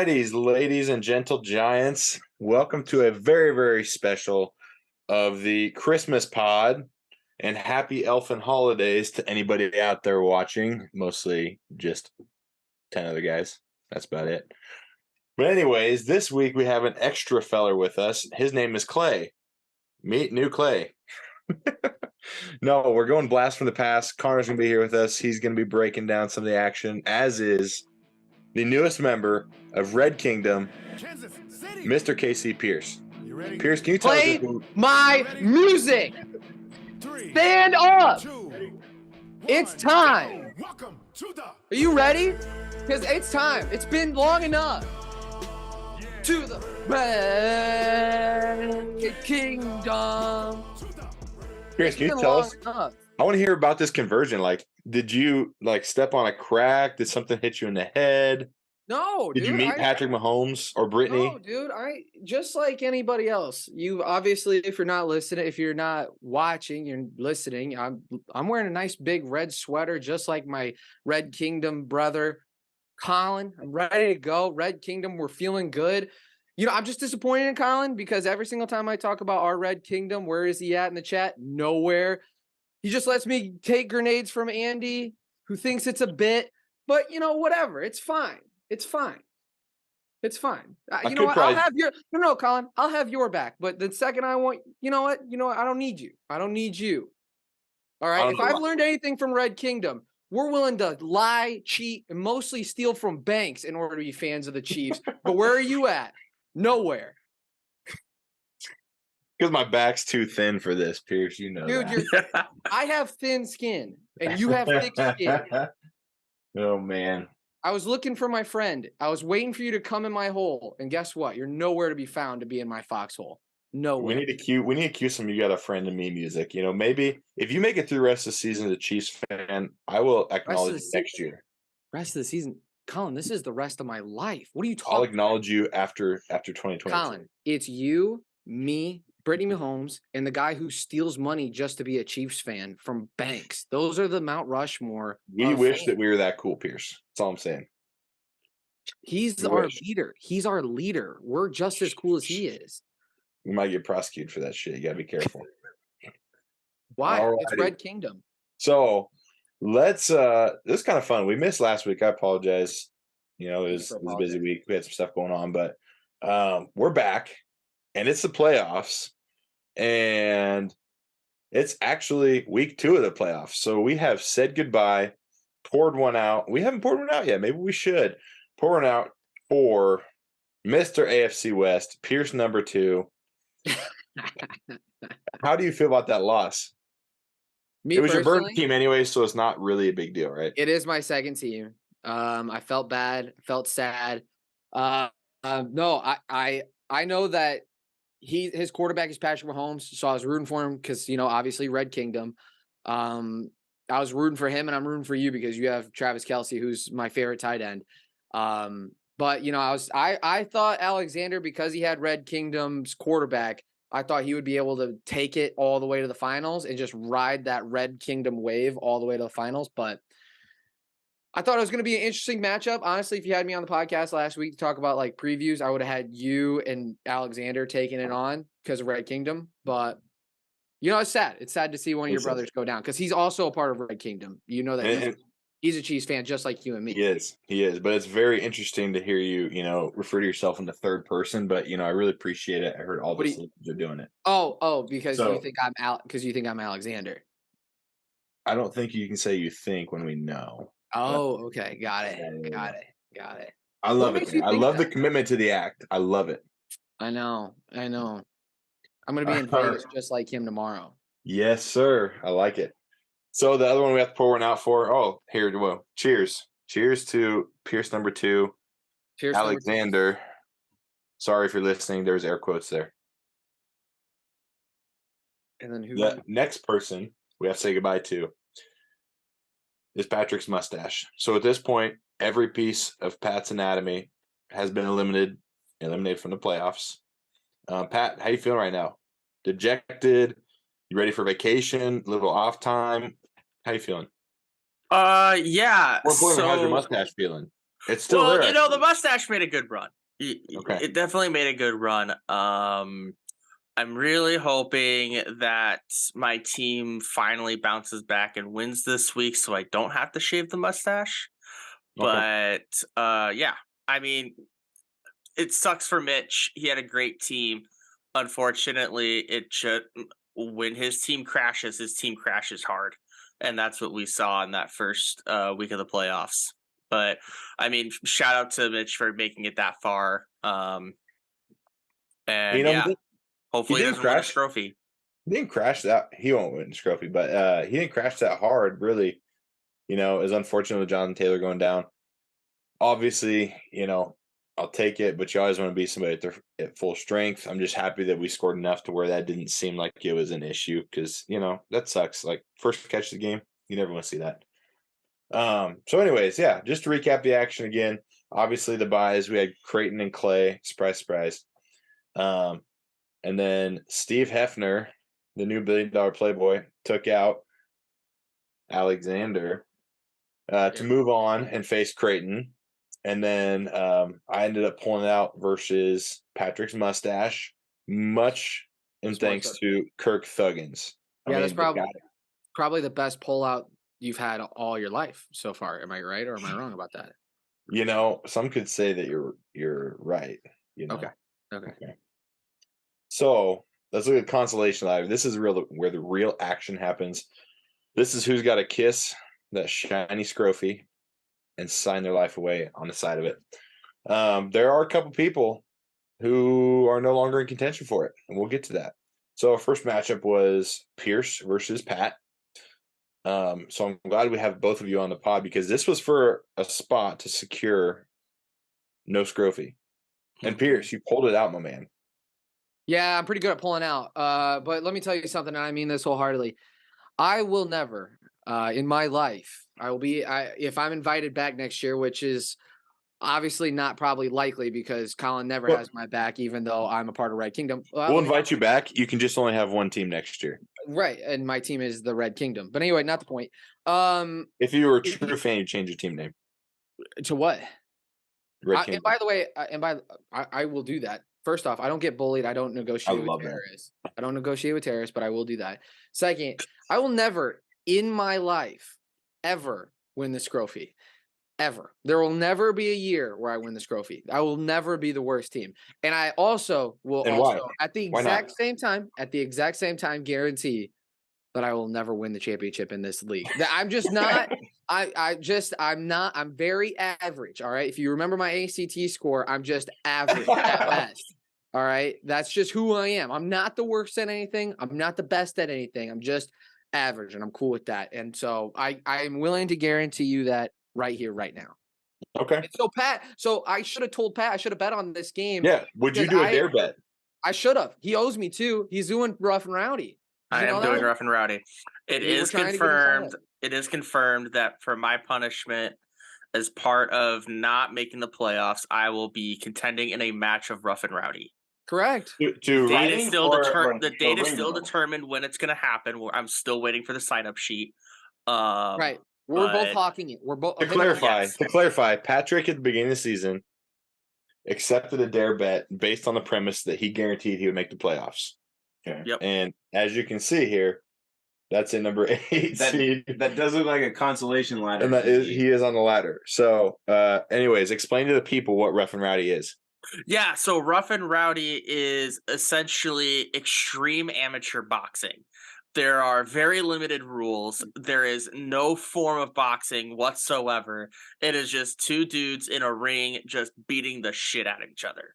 righties, ladies and gentle giants. Welcome to a very, very special of the Christmas pod, and happy elfin holidays to anybody out there watching. Mostly just 10 other guys. That's about it. But anyways, this week we have an extra feller with us. His name is Clay. Meet new Clay. No, we're going blast from the past. Connor's going to be here with us. He's going to be breaking down some of the action, as is the newest member of Red Kingdom, Mr. KC Pierce. Pierce, can you tell Play us who... my music? Stand up! It's time. Are you ready? Because it's time. It's been long enough. To the Red Kingdom. Pierce, can you tell us? I want to hear about this conversion. Like, did you step on a crack? Did something hit you in the head? No, Did dude, you meet Patrick Mahomes or Brittany? No, dude. I just like anybody else. You obviously, if you're not listening, if you're not watching, you're listening. I'm wearing a nice big red sweater, just like my Red Kingdom brother, Colin. I'm ready to go. Red Kingdom, we're feeling good. You know, I'm just disappointed in Colin because every single time I talk about our Red Kingdom, where is he at in the chat? Nowhere. He just lets me take grenades from Andy, who thinks it's a bit. But, you know, whatever. It's fine. It's fine. It's fine. You know what? I'll have your no, Colin. I'll have your back. But the second I want, you know what? I don't need you. I don't need you. All right. If I've learned anything from Red Kingdom, we're willing to lie, cheat, and mostly steal from banks in order to be fans of the Chiefs. But where are you at? Nowhere. Because my back's too thin for this, Pierce. You know, dude. I have thin skin, and you have thick skin. Oh man. I was looking for my friend. I was waiting for you to come in my hole, and guess what? You're nowhere to be found to be in my foxhole. Nowhere. We need to cue some "You Got a Friend in Me" music. You know, maybe if you make it through the rest of the season as a Chiefs fan, I will acknowledge you next year. Rest of the season, Colin. This is the rest of my life. What are you talking? I'll acknowledge you after 2020. Colin, it's you, me, Brittany Mahomes, and the guy who steals money just to be a Chiefs fan from banks. Those are the Mount Rushmore. We wish that we were that cool, Pierce. That's all I'm saying. He's our leader. He's our leader. We're just as cool as he is. We might get prosecuted for that shit. You gotta be careful. Why? Alrighty. It's Red Kingdom. So let's this is kind of fun. We missed last week. I apologize. You know, it was a busy week. We had some stuff going on, but we're back, and it's the playoffs, and it's actually week 2 of the playoffs. So we have said goodbye, poured one out. We haven't poured one out yet. Maybe we should pour one out for Mr. AFC West, Pierce number 2. How do you feel about that loss? It was your burn team anyway, so it's not really a big deal, right? It is my second team. I felt bad, felt sad. No, I know that his quarterback is Patrick Mahomes, so I was rooting for him because, you know, obviously Red Kingdom. I was rooting for him, and I'm rooting for you because you have Travis Kelce, who's my favorite tight end. But you know, I thought Alexander, because he had Red Kingdom's quarterback, I thought he would be able to take it all the way to the finals and just ride that Red Kingdom wave all the way to the finals. But I thought it was going to be an interesting matchup. Honestly, if you had me on the podcast last week to talk about like previews, I would have had you and Alexander taking it on because of Red Kingdom. But you know, it's sad. It's sad to see one of your brothers go down because he's also a part of Red Kingdom. You know that. He's a Chiefs fan just like you and me. He is. But it's very interesting to hear you, refer to yourself in the third person. But, I really appreciate it. I heard all the sleepers are doing it. Because you think I'm out because you think I'm Alexander. I don't think you can say you think when we know. Oh, okay. Got it. I love it. I love the commitment to the act. I love it. I know. I'm going to be in Vegas just like him tomorrow. Yes, sir. I like it. So the other one we have to pour one out for. Cheers. Cheers to Pierce number 2. Cheers, Alexander. Number 2. Sorry if you're listening. There's air quotes there. And then who? The next person we have to say goodbye to is Patrick's mustache. So at this point, every piece of Pat's anatomy has been eliminated from the playoffs. Pat, how you feeling right now? Dejected? You ready for vacation? A little off time? How you feeling? Yeah. More importantly, how's your mustache feeling? It's still there. The mustache made a good run. Okay. It definitely made a good run. I'm really hoping that my team finally bounces back and wins this week so I don't have to shave the mustache. Okay. But yeah, I mean, it sucks for Mitch. He had a great team. Unfortunately, when his team crashes hard. And that's what we saw in that first week of the playoffs. But I mean, shout out to Mitch for making it that far. And yeah, hopefully he doesn't win a trophy. He didn't crash that. He won't win a trophy, but he didn't crash that hard, really. It was unfortunate with Jonathan Taylor going down. Obviously, I'll take it, but you always want to be somebody at full strength. I'm just happy that we scored enough to where that didn't seem like it was an issue because, that sucks. Like, first catch of the game, you never want to see that. So anyways, yeah, just to recap the action again, obviously the buys, we had Creighton and Clay, surprise, surprise. And then Steve Hefner, the new $1 billion Playboy, took out Alexander to move on and face Creighton. And then I ended up pulling out versus Patrick's mustache, much in thanks to Kirk Thuggins. That's probably the best pullout you've had all your life so far. Am I right or am I wrong about that? Some could say that you're right. Okay. So let's look at consolation live. This is where the real action happens. This is who's got to kiss that shiny scroffy and sign their life away on the side of it. There are a couple people who are no longer in contention for it, and we'll get to that. So our first matchup was Pierce versus Pat. So I'm glad we have both of you on the pod because this was for a spot to secure no scroffy. And Pierce, you pulled it out, my man. Yeah, I'm pretty good at pulling out. But let me tell you something, and I mean this wholeheartedly. I will never, in my life, if I'm invited back next year, which is obviously not probably likely because Colin never has my back, even though I'm a part of Red Kingdom. We'll invite you back. You can just only have one team next year. Right, and my team is the Red Kingdom. But anyway, not the point. If you were a true fan, you'd change your team name. To what? Red Kingdom. And by the way, I will do that. First off, I don't get bullied. I don't negotiate with terrorists. I don't negotiate with terrorists, but I will do that. Second, I will never in my life ever win the Scroffy. Ever. There will never be a year where I win the Scroffy. I will never be the worst team. And I also will at the exact same time guarantee that I will never win the championship in this league. I'm just not I'm very average. All right. If you remember my ACT score, I'm just average at best. All right. That's just who I am. I'm not the worst at anything. I'm not the best at anything. I'm just average, and I'm cool with that. And so I'm willing to guarantee you that right here, right now. Okay. And so Pat, I should have told Pat I should have bet on this game. Yeah. Would you do a dare bet? I should have. He owes me too. He's doing Rough and Rowdy. I am doing Rough and Rowdy. It is confirmed. It is confirmed that for my punishment, as part of not making the playoffs, I will be contending in a match of Rough and Rowdy. Correct. The date is still determined when it's going to happen. I'm still waiting for the sign-up sheet. Right. We're both hawking it. We're both to clarify, Patrick at the beginning of the season accepted a dare bet based on the premise that he guaranteed he would make the playoffs. Okay. Yep. And as you can see here, that's a number 8 seed. That does look like a consolation ladder. And he is on the ladder. So, anyways, explain to the people what Rough and Rowdy is. Yeah, so Rough and Rowdy is essentially extreme amateur boxing. There are very limited rules. There is no form of boxing whatsoever. It is just two dudes in a ring just beating the shit out of each other.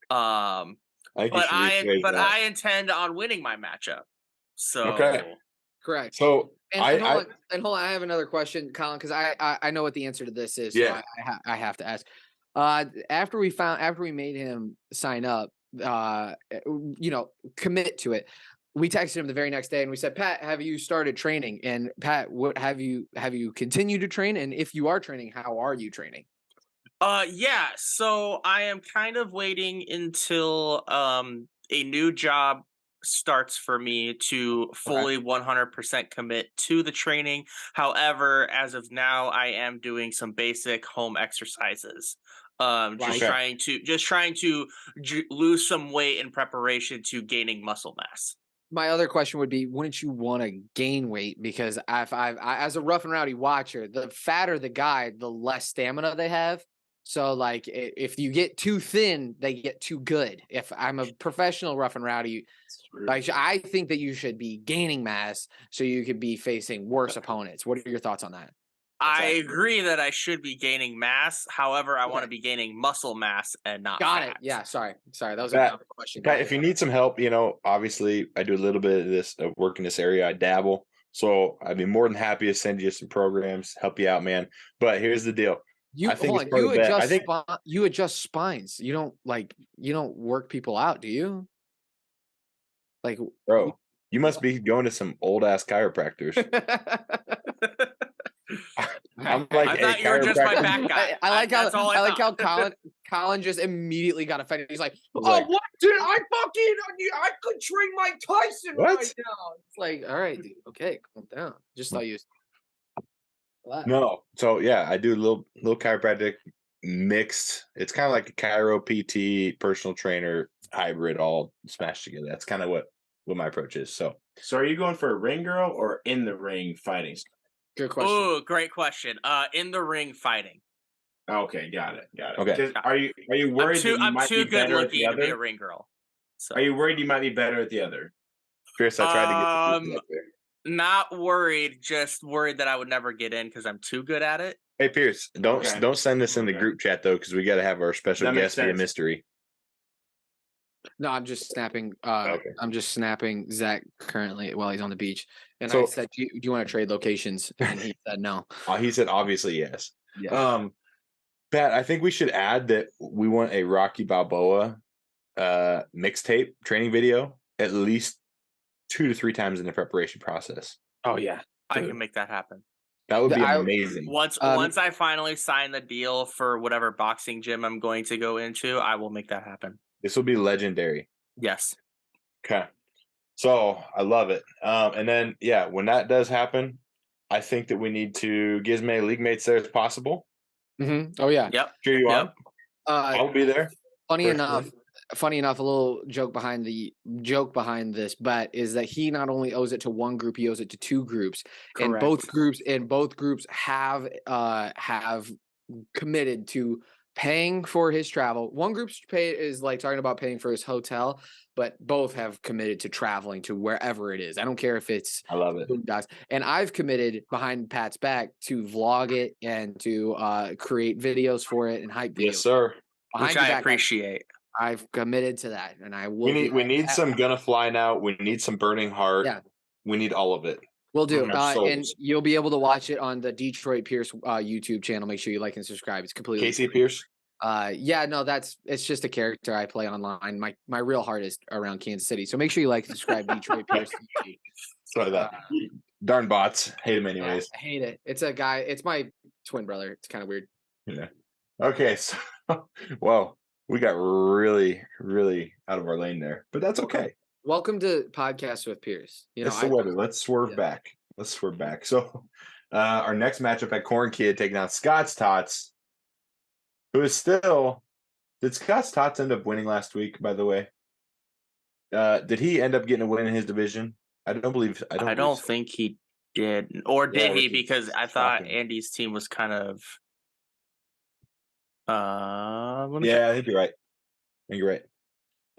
But I intend on winning my matchup. So okay. Correct. So hold on. I have another question, Colin, because I know what the answer to this is. Yeah. So I have to ask. After we made him sign up, commit to it. We texted him the very next day and we said, Pat, have you started training? And Pat, what have you continued to train? And if you are training, how are you training? Yeah. So I am kind of waiting until a new job starts for me to fully 100% commit to the training. However, as of now, I am doing some basic home exercises. Just trying to lose some weight in preparation to gaining muscle mass. My other question would be, wouldn't you want to gain weight? Because I, as a Rough and Rowdy watcher, the fatter the guy, the less stamina they have. So, like, if you get too thin, they get too good. If I'm a professional Rough and Rowdy, like, I think that you should be gaining mass so you could be facing worse opponents. What are your thoughts on that? I agree that I should be gaining mass. However, I want to be gaining muscle mass and not Got fat. it. Yeah, sorry. That was Pat, a dumb question. Pat, if you need some help, obviously I do a little bit of this work in this area. I dabble. So I'd be more than happy to send you some programs, help you out, man. But here's the deal. You adjust spines. You don't work people out, do you? Like, Bro, you must be going to some old ass chiropractors. I'm like, I thought you were just my back guy. I like how Colin just immediately got offended. He's like, what did I could train Mike Tyson right now. It's like, all right, dude, okay, calm down. Just thought you. No, so yeah, I do a little chiropractic mixed. It's kind of like a chiro PT personal trainer hybrid all smashed together. That's kind of what my approach is. So are you going for a ring girl or in the ring fighting? Good question. Oh, great question. In the ring fighting. Okay, got it. Okay. Are you worried I'm too good looking to be a ring girl? So. Are you worried you might be better at the other? Pierce, I tried to get there. Not worried, just worried that I would never get in because I'm too good at it. Hey Pierce, don't send this in the group chat though, because we got to have our special guest be a mystery. No, I'm just snapping. I'm just snapping Zach currently while he's on the beach, and I said, "Do you want to trade locations?" And he said, "No." He said, "Obviously, yes." Yeah. Pat, I think we should add that we want a Rocky Balboa mixtape training video at least 2 to 3 times in the preparation process. Oh yeah, I can make that happen. That would be amazing. Once I finally sign the deal for whatever boxing gym I'm going to go into, I will make that happen. This will be legendary. Yes. Okay. So I love it. And then, when that does happen, I think that we need to get as many league mates there as possible. Mm-hmm. Oh yeah. Yep. Cheer you on. I'll be there. Funny enough, a little joke behind this bet is that he not only owes it to one group, he owes it to 2 groups. Correct. And both groups have committed to paying for his travel. One group's is like talking about paying for his hotel, but both have committed to traveling to wherever it is. I don't care if it's I love it. And I've committed behind Pat's back to vlog it and to create videos for it and hype videos. Yes, sir. Which I appreciate. I've committed to that, and I will. We need some Gonna Fly Now. We need some Burning Heart. Yeah. We need all of it. We'll do. And you'll be able to watch it on the Detroit Pierce YouTube channel. Make sure you like and subscribe. It's completely Casey Pierce. It's just a character I play online. My real heart is around Kansas City. So make sure you like and subscribe Detroit Pierce YouTube. Sorry that. Darn bots. Hate him anyways. I hate it. It's a guy. It's my twin brother. It's kind of weird. Yeah. Okay. So, well, we got really, really out of our lane there, but that's okay. Welcome to Podcast with Pierce. It's the weather. Let's swerve back. So, our next matchup at Corn Kid taking on Scott's Tots, who is still. Did Scott's Tots end up winning last week? By the way, did he end up getting a win in his division? I don't think he did, or did he? Because I thought shocking. Andy's team was kind of. I think you're right.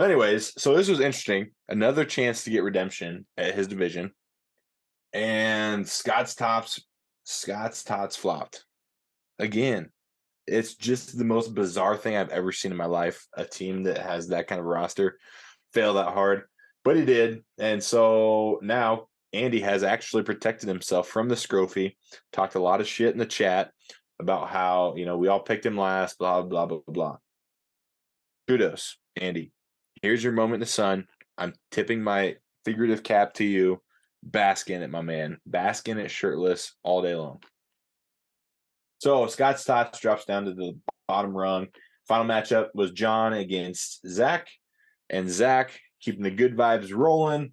Anyways, so this was interesting. Another chance to get redemption at his division, and Scott's Tots flopped again. It's just the most bizarre thing I've ever seen in my life. A team that has that kind of roster fail that hard, but he did, and so now Andy has actually protected himself from the Scrophie. Talked a lot of shit in the chat about how we all picked him last, blah blah blah blah. Kudos, Andy. Here's your moment in the sun. I'm tipping my figurative cap to you. Bask in it, my man. Bask in it shirtless all day long. So Scott's Tots drops down to the bottom rung. Final matchup was John against Zach. And Zach keeping the good vibes rolling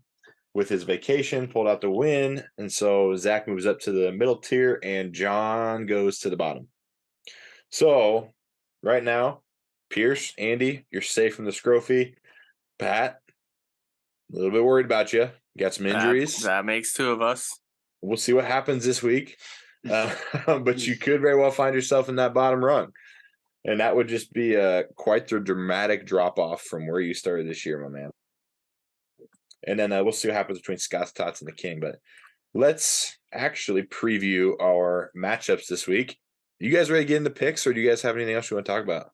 with his vacation, pulled out the win. And so Zach moves up to the middle tier and John goes to the bottom. So right now, Pierce, Andy, you're safe from the Scrophy. Pat, a little bit worried about you. Got some injuries. That makes two of us. We'll see what happens this week. But you could very well find yourself in that bottom rung. And that would just be quite the dramatic drop-off from where you started this year, my man. And then we'll see what happens between Scott's Tots and the King. But let's actually preview our matchups this week. You guys ready to get into picks, or do you guys have anything else you want to talk about?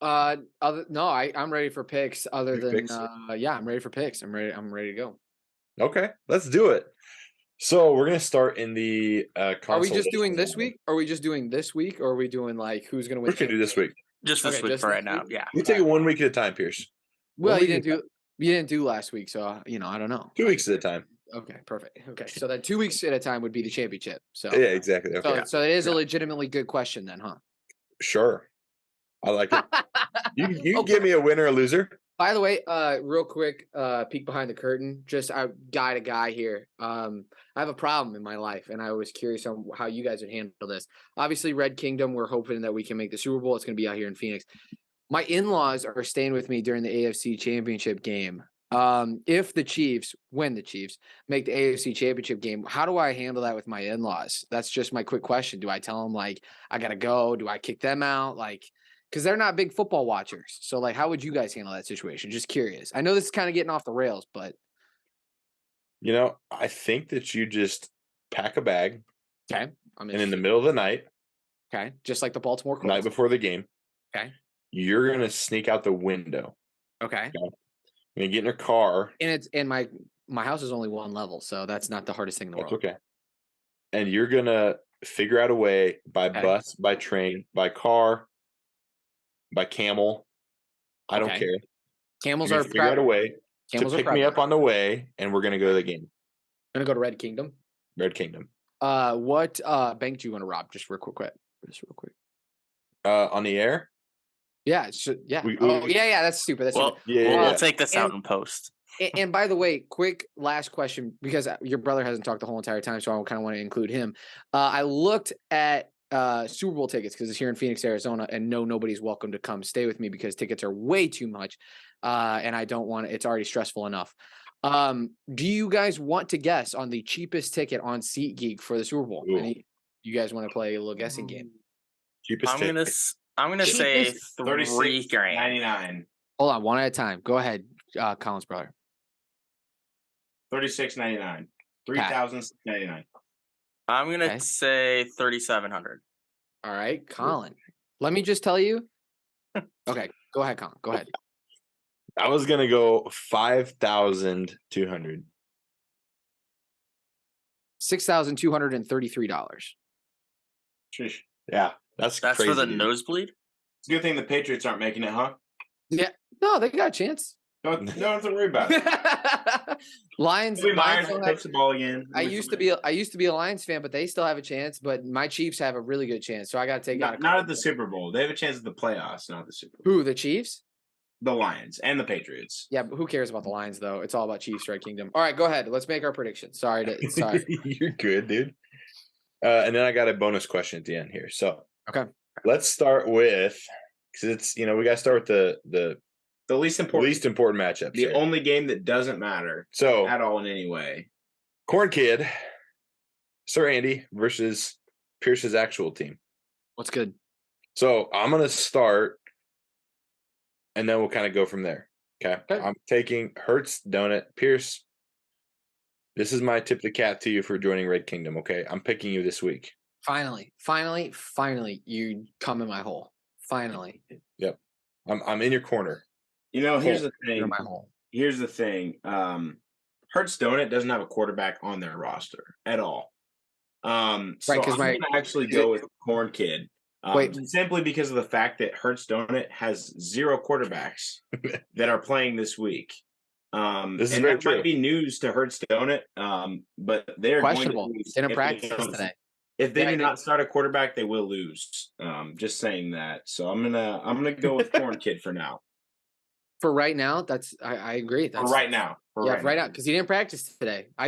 I'm ready for picks. Other than picks? I'm ready for picks. I'm ready to go. Okay, let's do it. So we're gonna start in the Are we just doing this week? Are we just doing this week, or are we doing like who's gonna win? We can do this week. Just this week for right now. Yeah. We take it 1 week at a time, Pierce. Well, you didn't do last week, so I don't know. 2 weeks at a time. Okay, perfect. Okay, so then 2 weeks at a time would be the championship. So yeah, exactly. Okay. So it is a legitimately good question then, huh? Sure, I like it. You can give me a winner or loser. By the way, real quick, peek behind the curtain. Just guy to guy here. I have a problem in my life, and I was curious on how you guys would handle this. Obviously, Red Kingdom, we're hoping that we can make the Super Bowl. It's going to be out here in Phoenix. My in-laws are staying with me during the AFC Championship game. If the Chiefs make the AFC Championship game, how do I handle that with my in-laws? That's just my quick question. Do I tell them like I gotta go? Do I kick them out? Like. Because they're not big football watchers. So, like, how would you guys handle that situation? Just curious. I know this is kind of getting off the rails, but. I think that you just pack a bag. Okay. And in the middle of the night. Okay. Just like the Baltimore Colts. Night before the game. Okay. You're going to sneak out the window. Okay. You're going to get in your car. And my house is only one level, so that's not the hardest thing in the world. That's okay. And you're going to figure out a way by bus, by train, by car, by camel. I don't care. Camels are figure out a way to pick me up on the way, and we're gonna go to the game. Gonna go to Red Kingdom. Red Kingdom. What bank do you want to rob? Just real quick. On the air. Yeah. Yeah. That's stupid. We'll take this out in post. And by the way, quick last question, because your brother hasn't talked the whole entire time, so I kind of want to include him. I looked at Super Bowl tickets because it's here in Phoenix, Arizona, and nobody's welcome to come stay with me because tickets are way too much, and I don't want it. It's already stressful enough. Do you guys want to guess on the cheapest ticket on SeatGeek for the Super Bowl? You guys want to play a little guessing game? Cheapest ticket. I'm gonna say $36.99. Hold on, one at a time. Go ahead, Colin's brother. $36.99. $3,699. I'm gonna say 3,700. All right, Colin. Let me just tell you. Okay, go ahead, Colin. Go ahead. I was gonna go 5,200. $6,233. Yeah, that's crazy, for the dude. nosebleed. It's a good thing the Patriots aren't making it, huh? Yeah, no, they got a chance. Don't have to worry about it. Lions catch the ball again. I used to be a Lions fan, but they still have a chance. But my Chiefs have a really good chance, so I got to take not at the Super Bowl. They have a chance at the playoffs, not the Super Bowl. Who, the Chiefs? The Lions and the Patriots. Yeah, but who cares about the Lions though? It's all about Chiefs, Red Kingdom. All right, go ahead. Let's make our predictions. Sorry. You're good, dude. And then I got a bonus question at the end here. So okay, let's start with because it's we got to start with the least important matchup. The only game that doesn't matter at all in any way. Corn Kid, Sir Andy versus Pierce's actual team. What's good? So I'm going to start, and then we'll kind of go from there. Okay. I'm taking Hertz Donut. Pierce, this is my tip of the cap to you for joining Red Kingdom, okay? I'm picking you this week. Finally, you come in my hole. Finally. Yep. I'm in your corner. Here's the thing. Here's the thing. Hertz Donut doesn't have a quarterback on their roster at all. So I'm going to actually go with Corn Kid. Simply because of the fact that Hertz Donut has 0 quarterbacks that are playing this week. This is very true. Might be news to Hertz Donut, but they're questionable. Going to lose. Didn't practice today. If they do not start a quarterback, they will lose. Just saying that. So I'm gonna go with Corn Kid for now. For right now, I agree. For right now. Right now, because he didn't practice today. I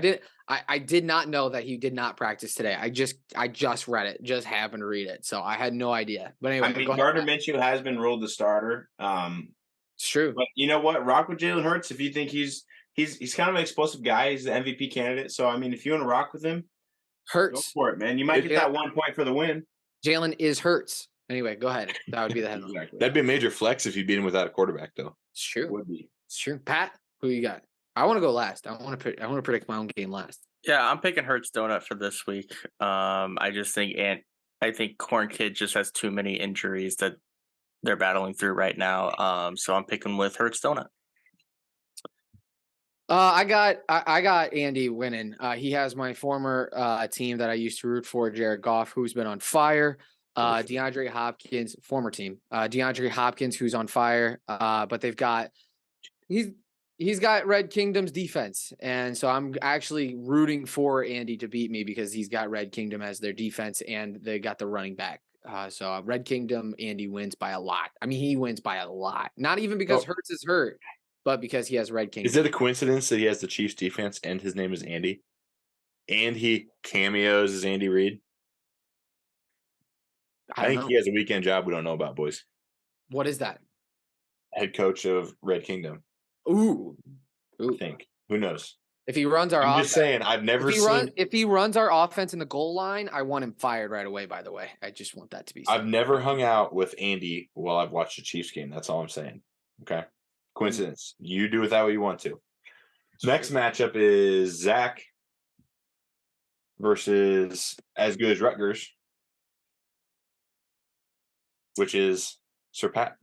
did not know that he did not practice today. I just read it, just happened to read it, so I had no idea. But anyway, I mean, Gardner Minshew has been ruled the starter. It's true. But you know what? Rock with Jalen Hurts if you think he's kind of an explosive guy. He's the MVP candidate. So I mean, if you want to rock with him, Hurts. Go for it, man. You might get that 1 point for the win. Jalen is Hurts. Anyway, go ahead. That would be the headline. Exactly. That'd be a major flex if you beat him without a quarterback, though. It's true. It would be. It's true. Pat, who you got? I want to go last. I want to predict my own game last. Yeah, I'm picking Hurts Donut for this week. I just think Corn Kid just has too many injuries that they're battling through right now. So I'm picking with Hurts Donut. I got Andy winning. He has my former team that I used to root for, Jared Goff, who's been on fire. DeAndre Hopkins, former team. DeAndre Hopkins, who's on fire. But he's got Red Kingdom's defense, and so I'm actually rooting for Andy to beat me because he's got Red Kingdom as their defense, and they got the running back. So Red Kingdom, Andy wins by a lot. I mean, he wins by a lot. Not even because Hurts is hurt, but because he has Red Kingdom. Is it a coincidence that he has the Chiefs defense and his name is Andy? And he cameos as Andy Reid? I think he has a weekend job we don't know about, boys. What is that? Head coach of Red Kingdom. Ooh. I think. Who knows? If he runs our I'm offense, just saying, I've never seen. If he runs our offense in the goal line, I want him fired right away, by the way. I just want that to be said. I've never hung out with Andy while I've watched a Chiefs game. That's all I'm saying. Okay? Coincidence. You do with that what you want to. Next matchup is Zach versus As Good as Rutgers, which is Sir Pat.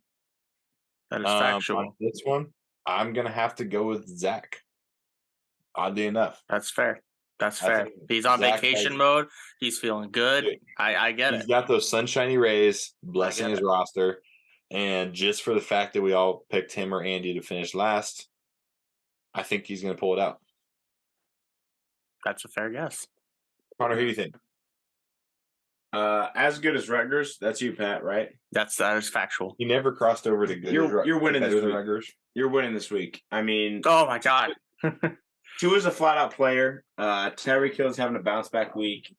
That is factual. On this one, I'm going to have to go with Zach. Oddly enough. That's fair. That's fair. He's on vacation mode. He's feeling good. Dude, I get it. He's got those sunshiny rays blessing his roster. And just for the fact that we all picked him or Andy to finish last, I think he's going to pull it out. That's a fair guess. Connor, who do you think? As Good as Rutgers. That's you, Pat, right? That is factual. He never crossed over to good. You're winning this week. Rutgers. You're winning this week. I mean, oh my God. Tua's a flat-out player. Tyreek Hill's having a bounce-back week.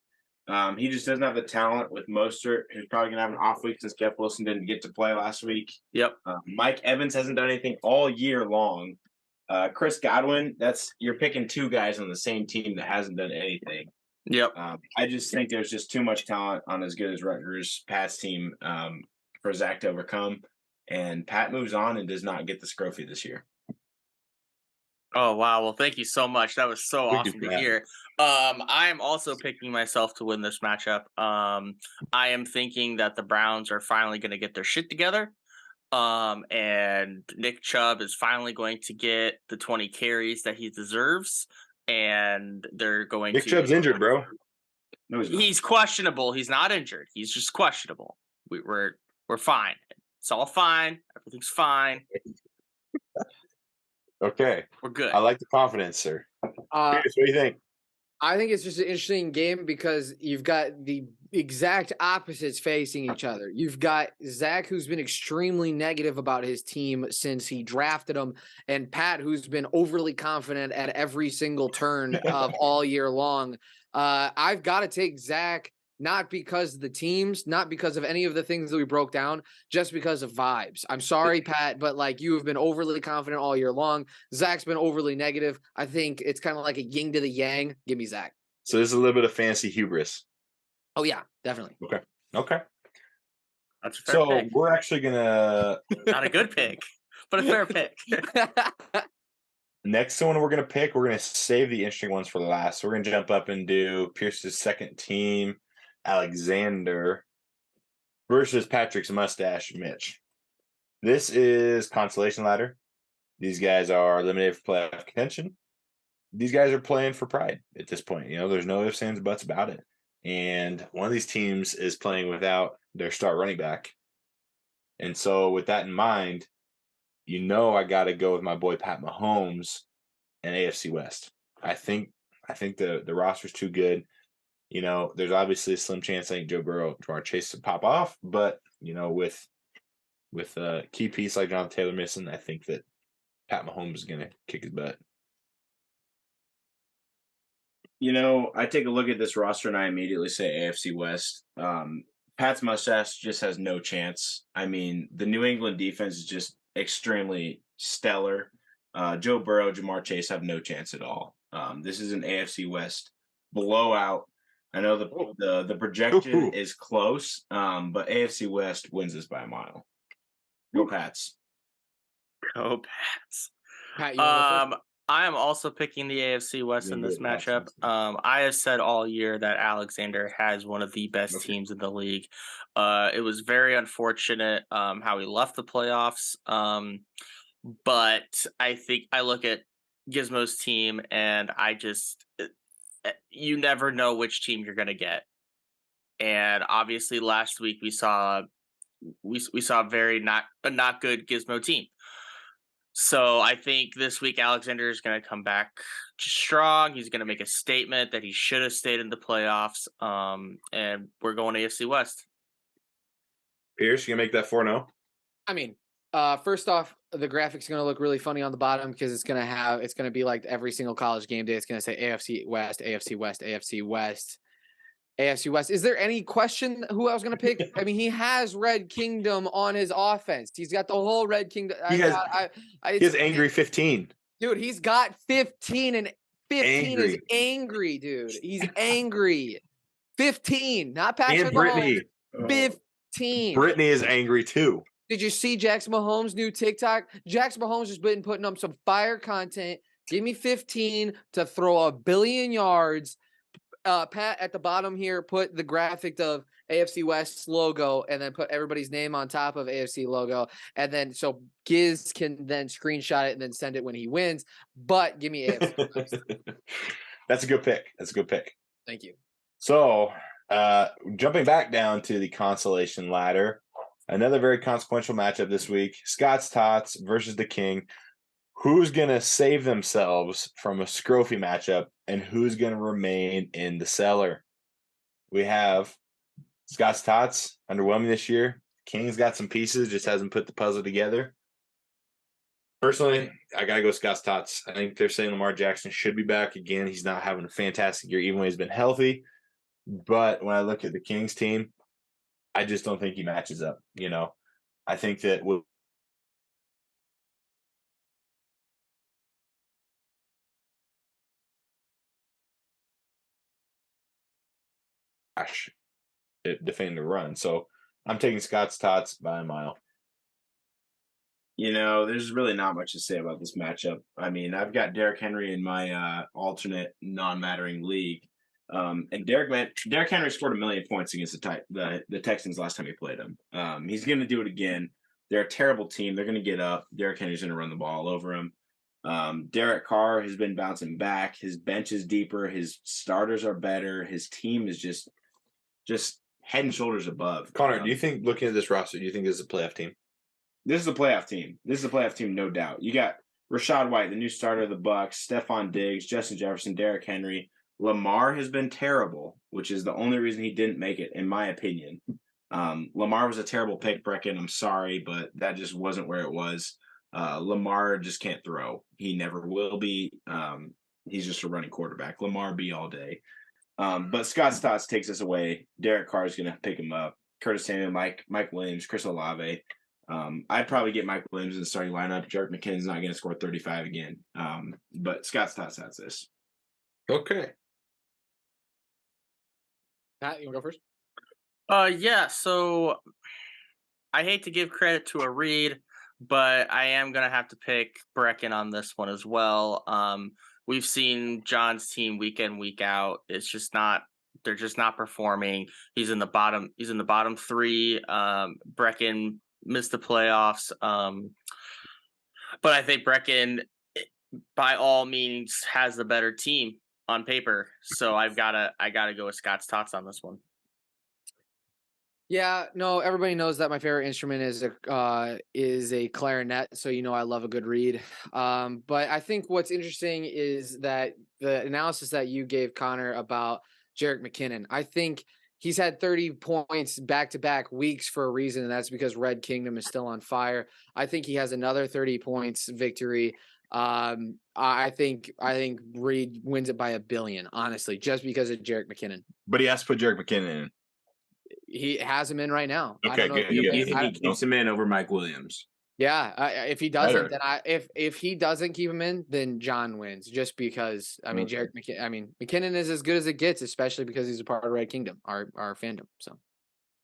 He just doesn't have the talent with Mostert, who's probably going to have an off week since Jeff Wilson didn't get to play last week. Yep. Mike Evans hasn't done anything all year long. Chris Godwin, you're picking two guys on the same team that hasn't done anything. Yep. I just think there's just too much talent on As Good as Rutgers' Pat's team for Zach to overcome. And Pat moves on and does not get the Scrophie this year. Oh, wow. Well, thank you so much. That was so awesome to hear. I am also picking myself to win this matchup. I am thinking that the Browns are finally going to get their shit together. And Nick Chubb is finally going to get the 20 carries that he deserves. And they're going Nick Chubb's injured, bro. No, he's questionable. He's not injured. He's just questionable. We're fine. It's all fine. Everything's fine. Okay. We're good. I like the confidence, sir. What do you think? I think it's just an interesting game because you've got the exact opposites facing each other. You've got Zach, who's been extremely negative about his team since he drafted him, and Pat, who's been overly confident at every single turn of all year long. I've got to take Zach, not because of the teams, not because of any of the things that we broke down, just because of vibes. I'm sorry, Pat, but like you have been overly confident all year long. Zach's been overly negative. I think it's kind of like a yin to the yang. Give me Zach. So there's a little bit of fancy hubris. Oh, yeah, definitely. Okay. That's a fair pick. We're actually going to... Not a good pick, but a fair pick. Next one we're going to pick, we're going to save the interesting ones for last. So we're going to jump up and do Pierce's second team, Alexander, versus Patrick's mustache, Mitch. This is consolation ladder. These guys are eliminated for playoff contention. These guys are playing for pride at this point. You know, there's no ifs, ands, buts about it. And one of these teams is playing without their star running back. And so with that in mind, you know I got to go with my boy Pat Mahomes and AFC West. I think the roster's too good. You know, there's obviously a slim chance I think Joe Burrow, Jamar Chase to pop off, but you know, with a key piece like Jonathan Taylor missing, I think that Pat Mahomes is going to kick his butt. I take a look at this roster and I immediately say AFC West. Pat's mustache just has no chance. I mean, the New England defense is just extremely stellar. Joe Burrow, Jamar Chase have no chance at all. This is an AFC West blowout. I know the projection is close, but AFC West wins this by a mile. Go Pats. Go Pats. Pat, you want to go first? I am also picking the AFC West in this matchup. I have said all year that Alexander has one of the best teams in the league. It was very unfortunate how he left the playoffs. But I think I look at Gizmo's team and you never know which team you're going to get. And obviously last week we saw a very not good Gizmo team. So I think this week Alexander is going to come back strong. He's going to make a statement that he should have stayed in the playoffs. And we're going to AFC West. Pierce, you going to make that 4-0? I mean, first off, the graphics are going to look really funny on the bottom because it's going to be like every single college game day. It's going to say AFC West, AFC West, AFC West. AFC West. Is there any question who I was going to pick? I mean, he has Red Kingdom on his offense. He's got the whole Red Kingdom. He has Angry 15. Dude, he's got 15, and 15 is angry, dude. He's angry. 15, not Patrick Mahomes. 15. Brittany is angry too. Did you see Jackson Mahomes' new TikTok? Jackson Mahomes has been putting up some fire content. Give me 15 to throw 1 billion yards. Pat, at the bottom here, put the graphic of AFC West's logo and then put everybody's name on top of AFC logo. And then so Giz can then screenshot it and then send it when he wins. But give me AFC West. That's a good pick. Thank you. So jumping back down to the consolation ladder, another very consequential matchup this week. Scott's Tots versus the King. Who's going to save themselves from a scroffy matchup and who's going to remain in the cellar? We have Scott's Tots, underwhelming this year. King's got some pieces, just hasn't put the puzzle together. Personally, I got to go Scott's Tots. I think they're saying Lamar Jackson should be back again. He's not having a fantastic year, even when he's been healthy. But when I look at the Kings team, I just don't think he matches up. I think that defending the run. So I'm taking Scott's Tots by a mile. There's really not much to say about this matchup. I mean, I've got Derrick Henry in my alternate non-mattering league. And Derrick Henry scored 1 million points against the Texans last time he played them. He's going to do it again. They're a terrible team. They're going to get up. Derrick Henry's going to run the ball over him. Derek Carr has been bouncing back. His bench is deeper. His starters are better. His team is just head and shoulders above. Connor, do you think, looking at this roster, do you think this is a playoff team? This is a playoff team. This is a playoff team, no doubt. You got Rachaad White, the new starter of the Bucs, Stephon Diggs, Justin Jefferson, Derrick Henry. Lamar has been terrible, which is the only reason he didn't make it, in my opinion. Lamar was a terrible pick, Brecken. I'm sorry, but that just wasn't where it was. Lamar just can't throw. He never will be. He's just a running quarterback. Lamar be all day. But Scott Stotts takes us away. Derek Carr is going to pick him up. Curtis Samuel, Mike Williams, Chris Olave. I'd probably get Mike Williams in the starting lineup. Jerick McKinnon's not going to score 35 again. But Scott Stotts has this. Okay. Pat, you want to go first? Yeah, so I hate to give credit to a Reed, but I am going to have to pick Brecken on this one as well. We've seen John's team week in, week out. It's just not, they're just not performing. He's in the bottom 3. Brecken missed the playoffs. But I think Brecken, by all means, has the better team on paper. So I gotta go with Scott's Tots on this one. Yeah, no, everybody knows that my favorite instrument is a clarinet, so I love a good reed. But I think what's interesting is that the analysis that you gave, Connor, about Jerick McKinnon. I think he's had 30 points back-to-back weeks for a reason, and that's because Red Kingdom is still on fire. I think he has another 30 points victory. I think Reed wins it by a billion, honestly, just because of Jerick McKinnon. But he has to put Jerick McKinnon in. He has him in right now. Okay, I don't know good. You think he keeps him in over Mike Williams? Yeah, if he doesn't, then if he doesn't keep him in, then John wins. Just because McKinnon is as good as it gets, especially because he's a part of Red Kingdom, our fandom. So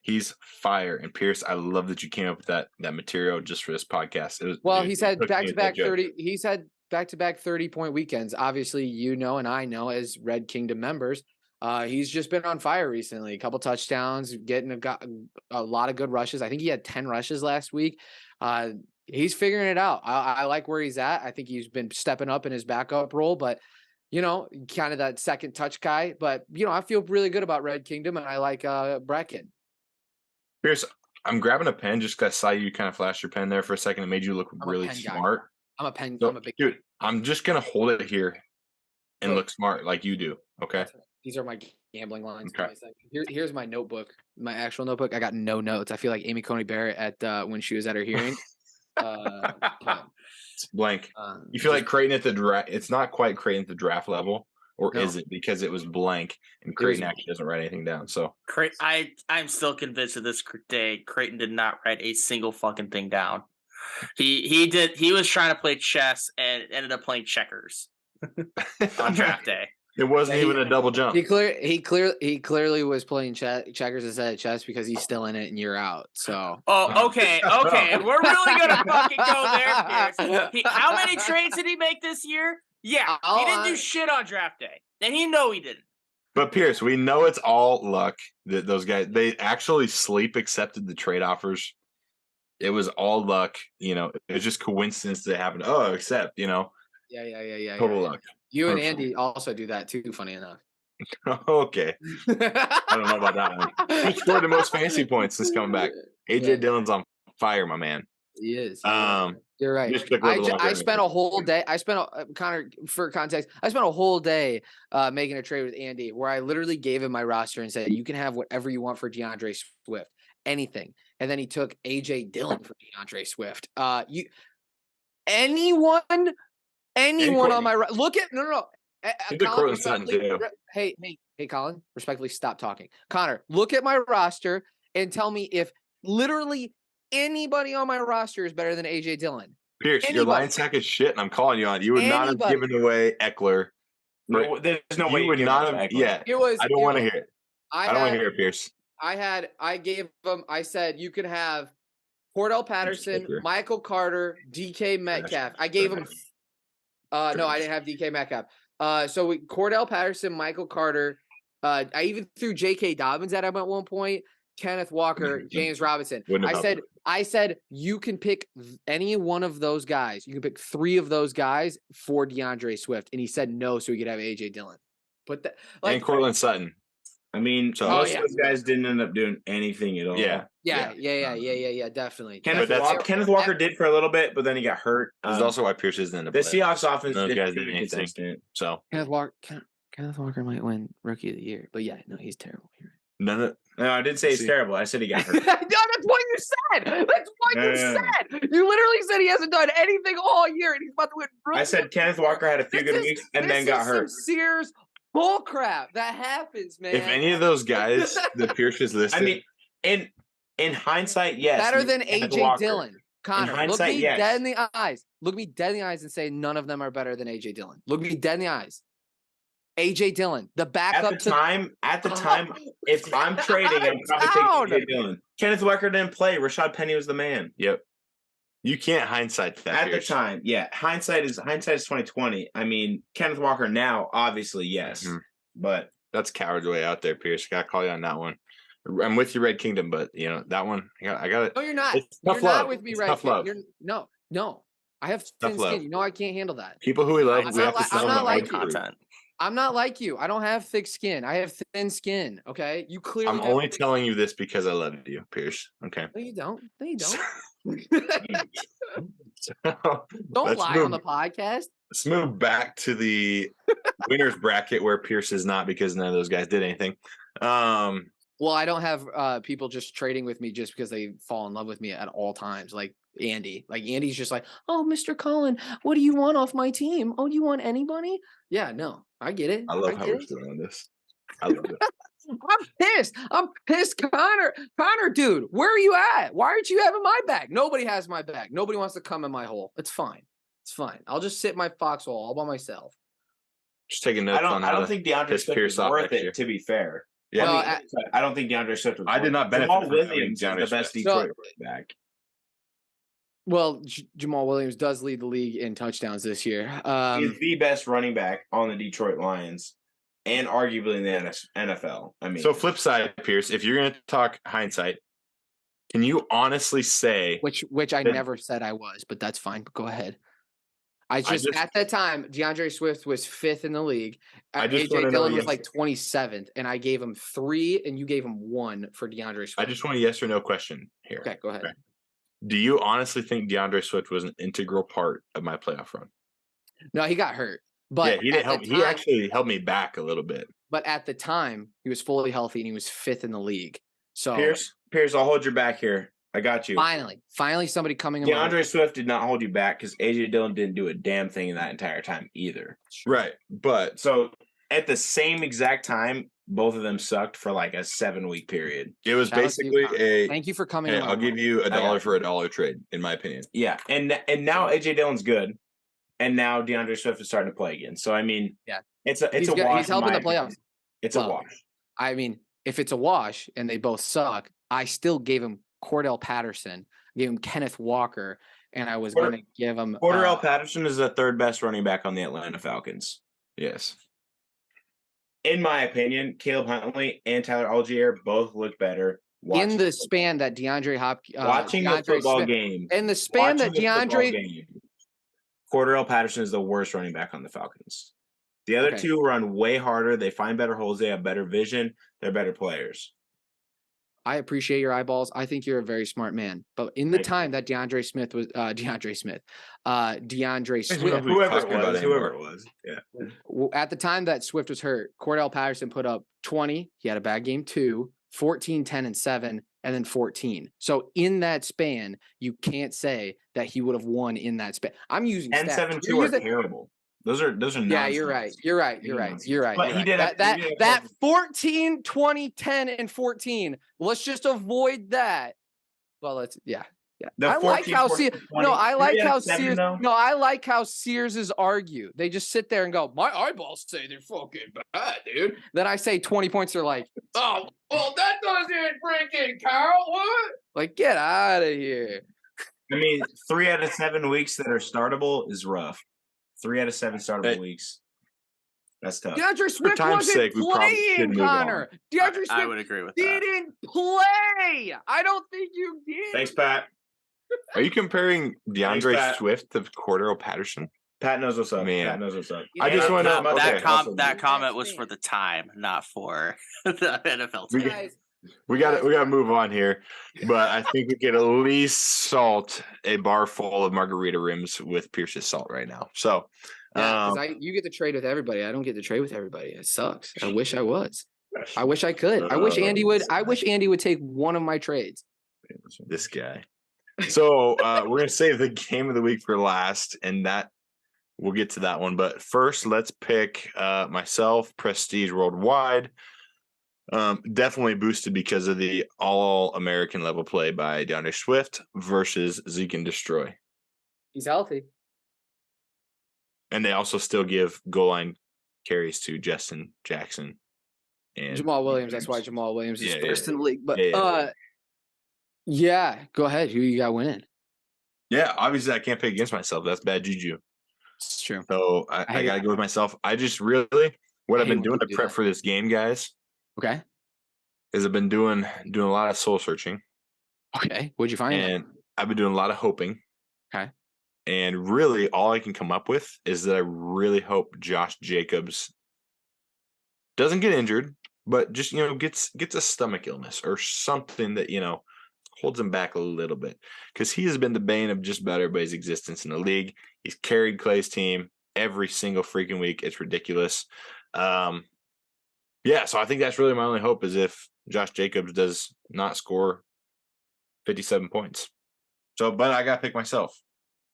he's fire. And Pierce, I love that you came up with that material just for this podcast. He's had back-to-back 30. He's had back-to-back 30-point weekends. Obviously, and I know as Red Kingdom members. He's just been on fire recently. A couple touchdowns, getting a lot of good rushes. I think he had 10 rushes last week. He's figuring it out. I like where he's at. I think he's been stepping up in his backup role, but kind of that second touch guy. But I feel really good about Red Kingdom, and I like Bracken. Pierce, I'm grabbing a pen just because I saw you kind of flash your pen there for a second. It made you look really smart. Guy. I'm a pen. So, I'm a big dude. I'm just gonna hold it here and look smart like you do. Okay. These are my gambling lines. Okay. Here's my notebook, my actual notebook. I got no notes. I feel like Amy Coney Barrett at when she was at her hearing. It's blank. You feel like Creighton at the draft. It's not quite Creighton at the draft level, or is it? Because it was blank, and Creighton actually doesn't write anything down. So I'm still convinced of this day. Creighton did not write a single fucking thing down. He did. He was trying to play chess and ended up playing checkers on draft day. It wasn't even a double jump. He clearly was playing checkers instead of chess because he's still in it and you're out. So. Oh, okay. We're really gonna fucking go there, Pierce. How many trades did he make this year? Yeah, he didn't do shit on draft day, and he didn't. But Pierce, we know it's all luck that those guys. They actually accepted the trade offers. It was all luck. It was just coincidence that happened. Oh, accept. Yeah. Total luck. You and Andy also do that too, funny enough. Okay. I don't know about that one. He scored the most fantasy points since coming back. AJ Dillon's on fire, my man. He is. You're right. I spent a whole day. Connor, for context, I spent a whole day making a trade with Andy where I literally gave him my roster and said, you can have whatever you want for DeAndre Swift. Anything. And then he took AJ Dillon for DeAndre Swift. Anyone on my look at no. Colin, hey, Colin, respectfully stop talking. Connor, look at my roster and tell me if literally anybody on my roster is better than AJ Dillon. Pierce, your line sack is shit, and I'm calling you on it. You would not have given away Eckler. No, there's no way you would not have. Yeah, I don't want to hear it. I don't want to hear it, Pierce. I gave him. I said you could have Cordell Patterson, Michael Carter, DK Metcalf. I gave him. No, I didn't have DK Metcalf. So Cordell Patterson, Michael Carter. I even threw J.K. Dobbins at him at one point. Kenneth Walker, James Robinson. I said you can pick any one of those guys. You can pick 3 of those guys for DeAndre Swift, and he said no, so he could have AJ Dillon. But and Cortland Sutton. I mean, most of those guys didn't end up doing anything at all. Yeah, definitely. Kenneth Walker did for a little bit, but then he got hurt. That's also why Pierce isn't in the Seahawks offense. Those guys didn't anything. So Kenneth Walker might win Rookie of the Year, but yeah, no, he's terrible. No, I didn't say he's terrible. I said he got hurt. No, that's what you said. That's what you said. You literally said he hasn't done anything all year, and he's about to win Rookie. I said Kenneth Walker had a few good weeks and then got hurt. Sears bull crap that happens, man. If any of those guys that Pierce is listed, I mean, in hindsight, yes, better than AJ Dillon. Connor, look me dead in the eyes. Look me dead in the eyes and say none of them are better than AJ Dillon. Look me dead in the eyes. AJ Dillon, the backup. At the time, if I'm trading, I'm probably taking AJ Dillon. Kenneth Walker didn't play. Rashad Penny was the man. Yep. You can't hindsight that. At the time, yeah. Hindsight is 2020. I mean, Kenneth Walker now, obviously, yes. Mm-hmm. But that's coward's way out there, Pierce. Gotta call you on that one. I'm with you, Red Kingdom, but that one I got it. No, you're not. You're not with me, Red Kingdom. No. I have thin skin. I can't handle that. People who we love, we have to sell them like content. I'm not like you. I don't have thick skin. I have thin skin. Okay, you clearly. I'm only telling you this because I love you, Pierce. Okay. No, you don't. Don't lie on the podcast. Let's move back to the winners bracket where Pierce is not because none of those guys did anything. Well, I don't have people just trading with me just because they fall in love with me at all times. Like Andy. Like Andy's just like, oh, Mr. Cullen, what do you want off my team? Oh, do you want anybody? Yeah, no, I get it. I love how we're still on this. I love it. I'm pissed, Connor. Connor, dude, where are you at? Why aren't you having my back? Nobody has my back. Nobody wants to come in my hole. It's fine. It's fine. I'll just sit in my foxhole all by myself. Just taking notes on how I don't think DeAndre Swift is worth it, to be fair. Yeah, well, I don't think DeAndre Swift was I did not benefit Jamal Williams is the best Detroit back. Well, Jamal Williams does lead the league in touchdowns this year. He's the best running back on the Detroit Lions and arguably in the NFL. I mean, so flip side, Pierce, if you're going to talk hindsight, can you honestly say which I never said I was, but that's fine. But go ahead. At that time, DeAndre Swift was 5th in the league. AJ Dillon was like 27th, and I gave him 3, and you gave him 1 for DeAndre Swift. I just want a yes or no question here. Okay, go ahead. Okay. Do you honestly think DeAndre Swift was an integral part of my playoff run? No, he got hurt. But yeah, he didn't help. He actually held me back a little bit. But at the time, he was fully healthy, and he was 5th in the league. So Pierce, I'll hold your back here. I got you. Finally, somebody coming. DeAndre Swift did not hold you back because AJ Dillon didn't do a damn thing in that entire time either. Right, but so at the same exact time, both of them sucked for like a 7-week period. It was basically a. Thank you for coming. I'll give you $1 for $1 trade, in my opinion. Yeah, and now AJ Dillon's good, and now DeAndre Swift is starting to play again. So I mean, yeah, it's a wash. He's helping the playoffs. It's a wash. I mean, if it's a wash and they both suck, I still gave him Cordell Patterson, gave him Kenneth Walker, and I was going to give him Cordell Patterson is the 3rd best running back on the Atlanta Falcons. Yes. In my opinion, Caleb Huntley and Tyler Algier both look better. In the span that DeAndre Hopkins watching the football game. In the span that DeAndre Cordell Patterson is the worst running back on the Falcons. The other two run way harder. They find better holes. They have better vision. They're better players. I appreciate your eyeballs. I think you're a very smart man. But in the time that DeAndre Swift, whoever it was, yeah. At the time that Swift was hurt, Cordell Patterson put up 20. He had a bad game 2, 14, 10, and 7, and then 14. So in that span, you can't say that he would have won in that span. I'm using 10, 7, 2 are terrible. Those are nonsense. Yeah, you're right. But he did that 14, 20, 10, and 14. Let's just avoid that. Well, I like how Sears argue. They just sit there and go, my eyeballs say they're fucking bad, dude. Then I say 20 points. They're like, oh, well, that doesn't freaking count. What? Like, get out of here. I mean, 3 out of 7 weeks that are startable is rough. 3 out of 7 startable weeks. That's tough. DeAndre Swift wasn't playing, Connor. DeAndre Swift I would agree with that. Didn't play. I don't think you did. Thanks, Pat. Are you comparing DeAndre Swift to Cordell Patterson? Pat knows what's up. Man. Pat knows what's up. I just want to. That comment was for the time, not for the NFL team. We got to move on here, but I think we could at least salt a bar full of margarita rims with Pierce's salt right now. So, you get to trade with everybody. I don't get to trade with everybody. It sucks. I wish I was. I wish I could. I wish Andy would. I wish Andy would take one of my trades. This guy. So we're gonna save the game of the week for last, and that we'll get to that one. But first, let's pick myself, Prestige Worldwide. Definitely boosted because of the all-American level play by DeAndre Swift versus Zeke and Destroy. He's healthy. And they also still give goal line carries to Justin Jackson and Jamal Williams. That's why Jamal Williams is first in the league. But go ahead. Who you got winning? Yeah, obviously I can't pick against myself. That's bad juju. It's true. So I got to go with myself. I just I've been doing to prep for this game, guys. Okay. Is I've been doing a lot of soul searching. Okay. What'd you find? And I've been doing a lot of hoping. Okay. And really all I can come up with is that I really hope Josh Jacobs doesn't get injured, but just, gets a stomach illness or something that, holds him back a little bit. Because he has been the bane of just about everybody's existence in the league. He's carried Clay's team every single freaking week. It's ridiculous. So I think that's really my only hope is if Josh Jacobs does not score 57 points. So, but I got to pick myself.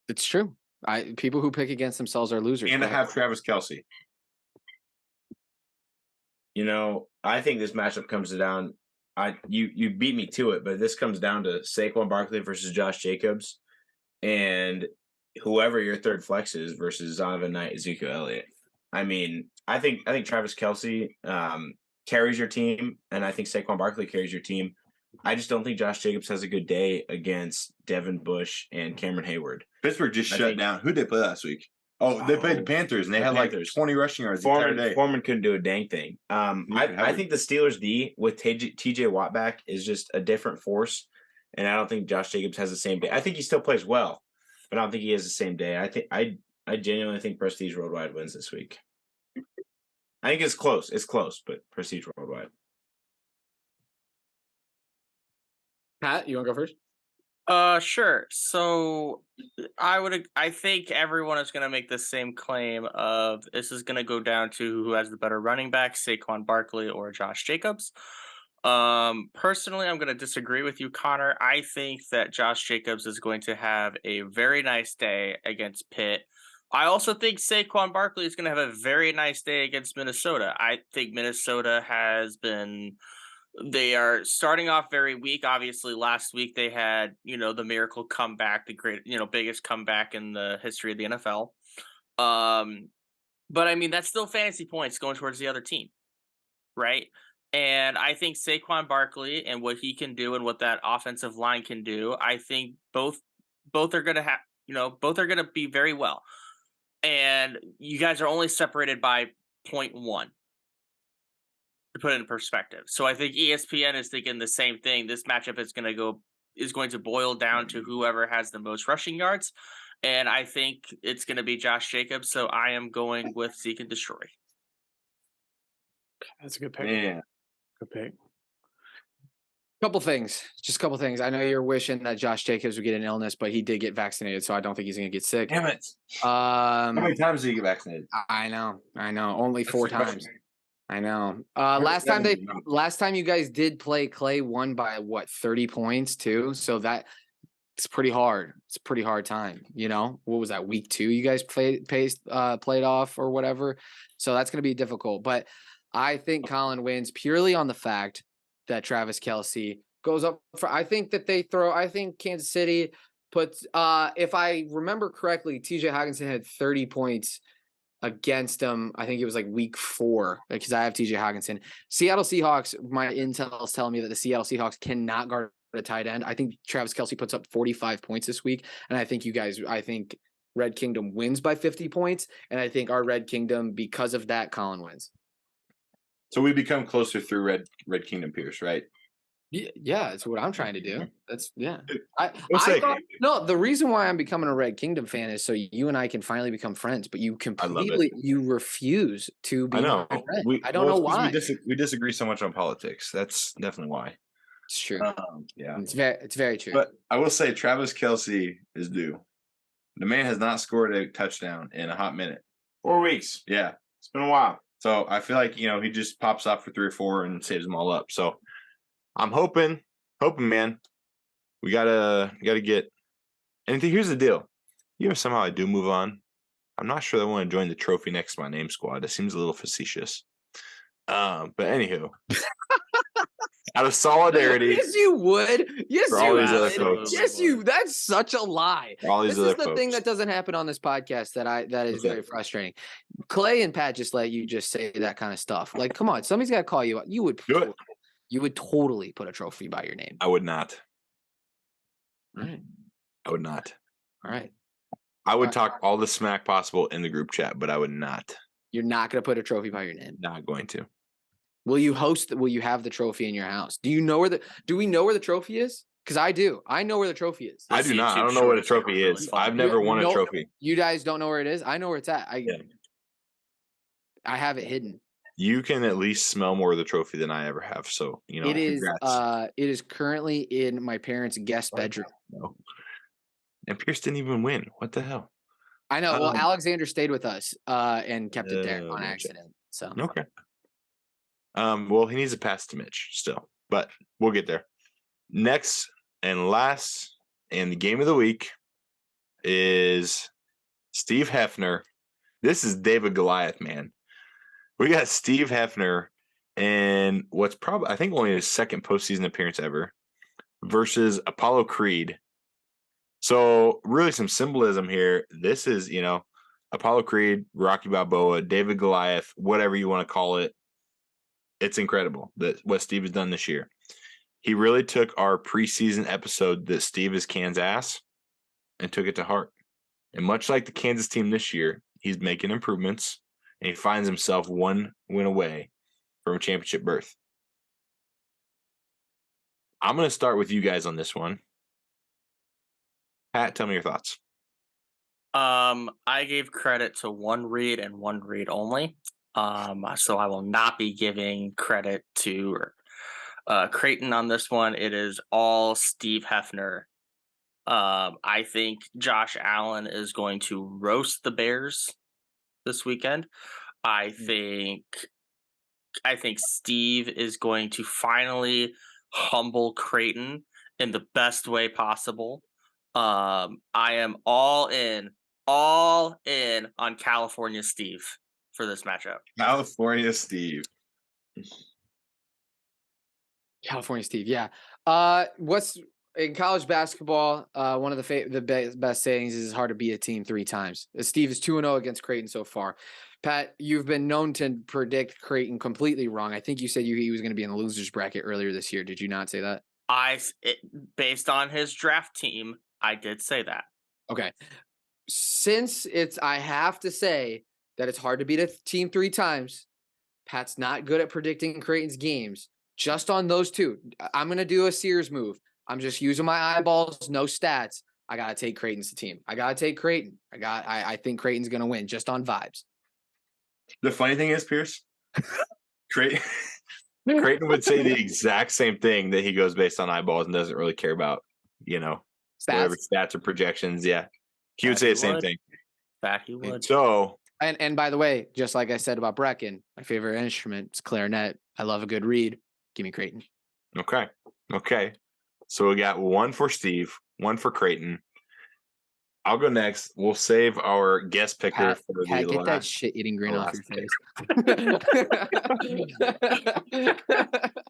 It's true. People who pick against themselves are losers. And I have Travis Kelce. You know, I think this matchup comes down. You beat me to it, but this comes down to Saquon Barkley versus Josh Jacobs, and whoever your third flex is versus Zonovan Knight, Ezekiel Elliott. I mean, I think Travis Kelce carries your team, and I think Saquon Barkley carries your team. I just don't think Josh Jacobs has a good day against Devin Bush and Cameron Hayward. Pittsburgh just shut down. Who'd they play last week? Oh, they played the Panthers, and they had like 20 rushing yards the entire day. Foreman couldn't do a dang thing. I think the Steelers' D with TJ Watt back is just a different force, and I don't think Josh Jacobs has the same day. I think he still plays well, but I don't think he has the same day. I genuinely think Prestige Worldwide wins this week. I think it's close. It's close, but Prestige Worldwide. Pat, you want to go first? Sure. So I think everyone is going to make the same claim of this is going to go down to who has the better running back, Saquon Barkley or Josh Jacobs. Personally, I'm going to disagree with you, Connor. I think that Josh Jacobs is going to have a very nice day against Pitt. I also think Saquon Barkley is going to have a very nice day against Minnesota. I think Minnesota they are starting off very weak. Obviously, last week they had, the miracle comeback, the great, biggest comeback in the history of the NFL. But I mean, that's still fantasy points going towards the other team, right? And I think Saquon Barkley and what he can do and what that offensive line can do, I think both are going to have, both are going to be very well. And you guys are only separated by 0.1. To put it in perspective. So I think ESPN is thinking the same thing. This matchup is going to boil down to whoever has the most rushing yards. And I think it's going to be Josh Jacobs. So I am going with Seek and Destroy. That's a good pick. Yeah. Good pick. Just a couple things. I know you're wishing that Josh Jacobs would get an illness, but he did get vaccinated, so I don't think he's going to get sick. Damn it. How many times did he get vaccinated? I know. Only 4 times. I know. Last time you guys did play, Clay won by 30 points too. So it's pretty hard. It's a pretty hard time. What was that, week 2? You guys played off or whatever. So that's going to be difficult. But I think Colin wins purely on the fact that Travis Kelce goes up for. I think Kansas City puts. If I remember correctly, T.J. Hockenson had 30 points against him. I think it was like week 4 because I have TJ Hockenson. Seattle Seahawks, my intel is telling me that the Seattle Seahawks cannot guard a tight end. I think Travis Kelce puts up 45 points this week. And I think Red Kingdom wins by 50 points. And I think our Red Kingdom, because of that, Colin wins. So we become closer through Red Kingdom Pierce, right? Yeah, it's what I'm trying to do. The reason why I'm becoming a Red Kingdom fan is so you and I can finally become friends, but you you refuse to be my friend. I don't know why. We disagree so much on politics. That's definitely why. It's true. Yeah. It's very true. But I will say Travis Kelce is due. The man has not scored a touchdown in a hot minute. 4 weeks. Yeah. It's been a while. So I feel like, he just pops off for 3 or 4 and saves them all up. So I'm hoping, man. We gotta get. And here's the deal: if somehow I do move on, I'm not sure that I want to join the trophy next to my name squad. It seems a little facetious. But anywho, out of solidarity, yes, you would. Yes, you would. Yes, you. That's such a lie. This is the thing that doesn't happen on this podcast that is very frustrating. Clay and Pat just let you just say that kind of stuff. Like, come on, somebody's got to call you out. You would do it. You would totally put a trophy by your name. I would not. All right. I would not. All right. I would talk all the smack possible in the group chat, but I would not. You're not going to put a trophy by your name. Not going to. Will you have the trophy in your house? Do we know where the trophy is? Because I do. I know where the trophy is. I do not. I don't know what a trophy is. I've never won a trophy. You guys don't know where it is? I know where it's at. I have it hidden. You can at least smell more of the trophy than I ever have. So, it is. It is currently in my parents' guest bedroom. No. And Pierce didn't even win. What the hell? I know. Well, Alexander stayed with us and kept it there on accident. So okay. Well, he needs to pass to Mitch still. but we'll get there. Next and last, and the game of the week is Steve Hefner. This is David Goliath, man. We got Steve Hefner in what's probably, I think, only his second postseason appearance ever versus Apollo Creed. So really some symbolism here. This is, Apollo Creed, Rocky Balboa, David Goliath, whatever you want to call it. It's incredible that what Steve has done this year. He really took our preseason episode that Steve is Kansas ass and took it to heart. And much like the Kansas team this year, he's making improvements, and he finds himself one win away from a championship berth. I'm going to start with you guys on this one. Pat, tell me your thoughts. I gave credit to one read and one read only. So I will not be giving credit to Creighton on this one. It is all Steve Hefner. I think Josh Allen is going to roast the Bears this weekend. I think Steve is going to finally humble Creighton in the best way possible. I am all in on California Steve for this matchup. California Steve, yeah. What's in college basketball? One of the best sayings is it's hard to beat a team 3 times. Steve is 2-0 against Creighton so far. Pat, you've been known to predict Creighton completely wrong. I think you said he was going to be in the losers bracket earlier this year. Did you not say that? Based on his draft team, I did say that. Okay. Since I have to say that it's hard to beat a team 3 times. Pat's not good at predicting Creighton's games. Just on those 2, I'm going to do a Sears move. I'm just using my eyeballs, no stats. I got to take Creighton's team. I got to take Creighton. I think Creighton's going to win just on vibes. The funny thing is, Pierce, Creighton would say the exact same thing, that he goes based on eyeballs and doesn't really care about, whatever stats or projections. Yeah. He would say the same thing. That he would. So, and by the way, just like I said about Brecken, my favorite instrument is clarinet. I love a good read. Give me Creighton. Okay. So we got 1 for Steve, 1 for Creighton. I'll go next. We'll save our guest picker for the Pat, get last, that shit-eating grin off your face.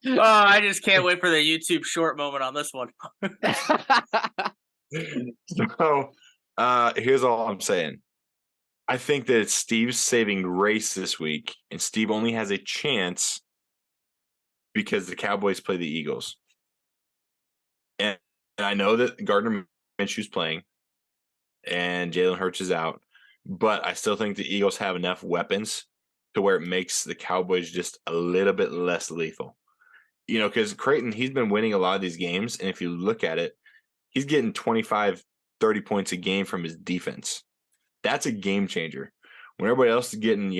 Oh, I just can't wait for the YouTube short moment on this one. So, here's all I'm saying. I think that it's Steve's saving grace this week, and Steve only has a chance because the Cowboys play the Eagles. And I know that Gardner Minshew's playing and Jalen Hurts is out, but I still think the Eagles have enough weapons to where it makes the Cowboys just a little bit less lethal. Because Creighton, he's been winning a lot of these games, and if you look at it, he's getting 25, 30 points a game from his defense. That's a game changer. When everybody else is getting,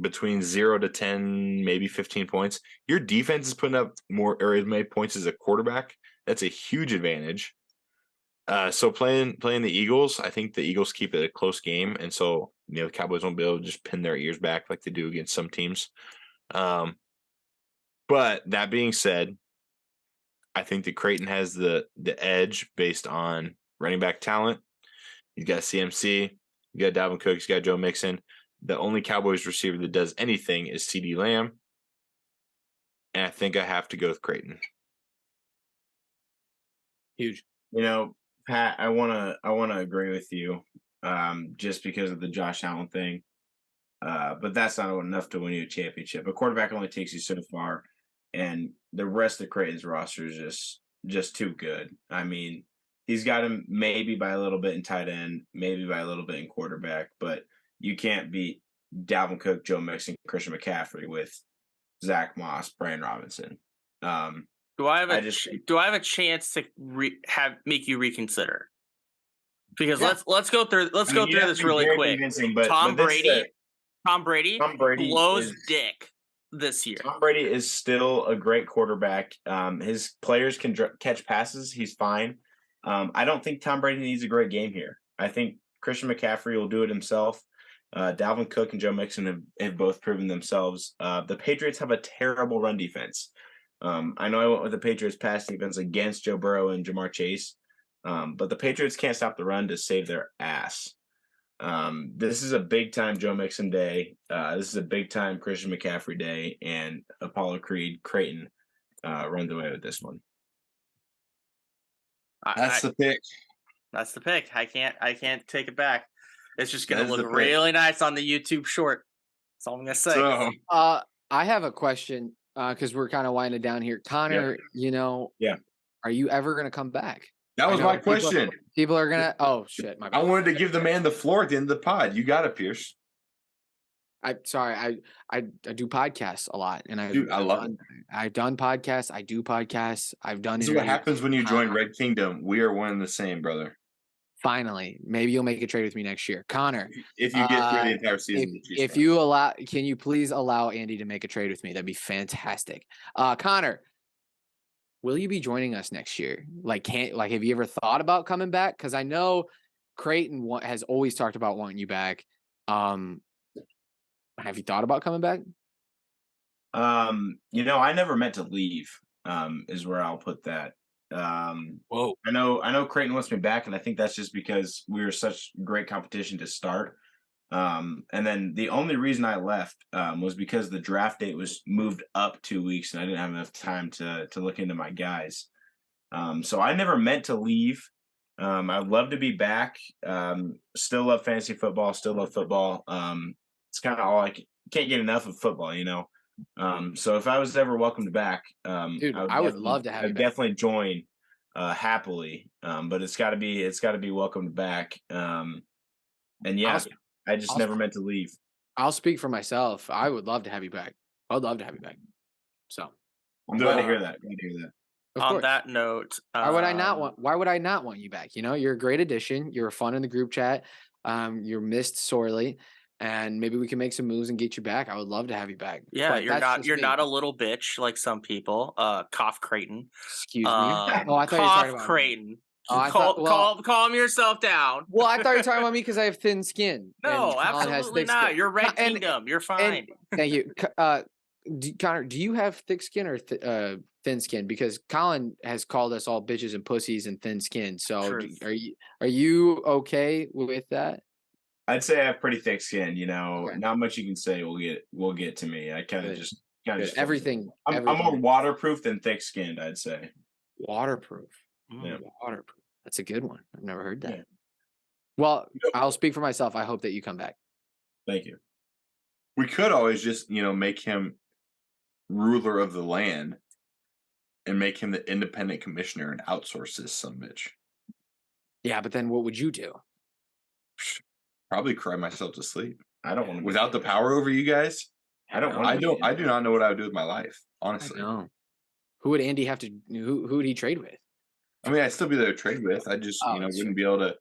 between 0 to 10, maybe 15 points, your defense is putting up more or as many points as a quarterback. That's a huge advantage. So playing the Eagles, I think the Eagles keep it a close game, and so the Cowboys won't be able to just pin their ears back like they do against some teams. But that being said, I think that Creighton has the edge based on running back talent. He's got CMC, you got Dalvin Cook, he's got Joe Mixon. The only Cowboys receiver that does anything is CeeDee Lamb, and I think I have to go with Creighton. Huge. Pat, I wanna agree with you, just because of the Josh Allen thing. But that's not enough to win you a championship. A quarterback only takes you so far, and the rest of Creighton's roster is just too good. I mean, he's got him maybe by a little bit in tight end, maybe by a little bit in quarterback, but you can't beat Dalvin Cook, Joe Mixon, Christian McCaffrey with Zach Moss, Brian Robinson. Do I have a chance to make you reconsider? Because let's go through this really quick. Tom Brady blows dick this year. Tom Brady is still a great quarterback. His players can catch passes. He's fine. I don't think Tom Brady needs a great game here. I think Christian McCaffrey will do it himself. Dalvin Cook and Joe Mixon have both proven themselves. The Patriots have a terrible run defense. I know I went with the Patriots pass defense against Joe Burrow and Jamar Chase, but the Patriots can't stop the run to save their ass. This is a big-time Joe Mixon day. This is a big-time Christian McCaffrey day, and Apollo Creed Creighton runs away with this one. That's the pick. That's the pick. I can't take it back. It's just going to look really nice on the YouTube short. That's all I'm going to say. So, I have a question because we're kind of winding down here. Connor, are you ever going to come back? That was my question. People are going to – oh, shit. My bad. I wanted to give the man the floor at the end of the pod. You got it, Pierce. I do podcasts a lot, and I love it. I've done podcasts. I do podcasts. I've done. This is what happens when you join Red Kingdom. We are one and the same, brother. Finally, maybe you'll make a trade with me next year, Connor. If you get through the entire season, if you allow, can you please allow Andy to make a trade with me? That'd be fantastic. Connor, will you be joining us next year? Have you ever thought about coming back? Because I know Creighton has always talked about wanting you back. Have you thought about coming back? I never meant to leave, is where I'll put that. Whoa. I know Creighton wants me back, and I think that's just because we were such great competition to start. And then the only reason I left was because the draft date was moved up 2 weeks, and I didn't have enough time to look into my guys. So I never meant to leave. I'd love to be back. Still love fantasy football, still love football. It's kind of all can't get enough of football, So if I was ever welcomed back, dude, I would love to have you I'd back. definitely join happily. But it's got to be welcomed back. And yeah, I just never meant to leave. I'll speak for myself. I would love to have you back. I'd love to have you back. So I'm glad to hear that. On that note, why would I not want you back? You're a great addition. You're fun in the group chat. You're missed sorely. And maybe we can make some moves and get you back. I would love to have you back. Yeah, you're not a little bitch like some people. Cough Creighton. Excuse me. I thought you were talking about Creighton. Oh, calm yourself down. Well, I thought you were talking about me because I have thin skin. No, absolutely not. Skin. You're Red Kingdom. You're fine. Thank you, Connor. Do you have thick skin or thin skin? Because Colin has called us all bitches and pussies and thin skin. So are you okay with that? I'd say I have pretty thick skin. Okay. Not much you can say will get to me. I kind of just everything. I'm more waterproof than thick skinned. I'd say waterproof. Yeah. Waterproof. That's a good one. I've never heard that. Yeah. Well, I'll speak for myself. I hope that you come back. Thank you. We could always just make him ruler of the land and make him the independent commissioner and outsource this son of a bitch. Yeah, but then what would you do? Probably cry myself to sleep. I don't want to. Without the power over you guys, I do not know what I would do with my life, honestly. Who would Andy have to? Who would he trade with? I mean, I'd still be there to trade with. I just wouldn't be able to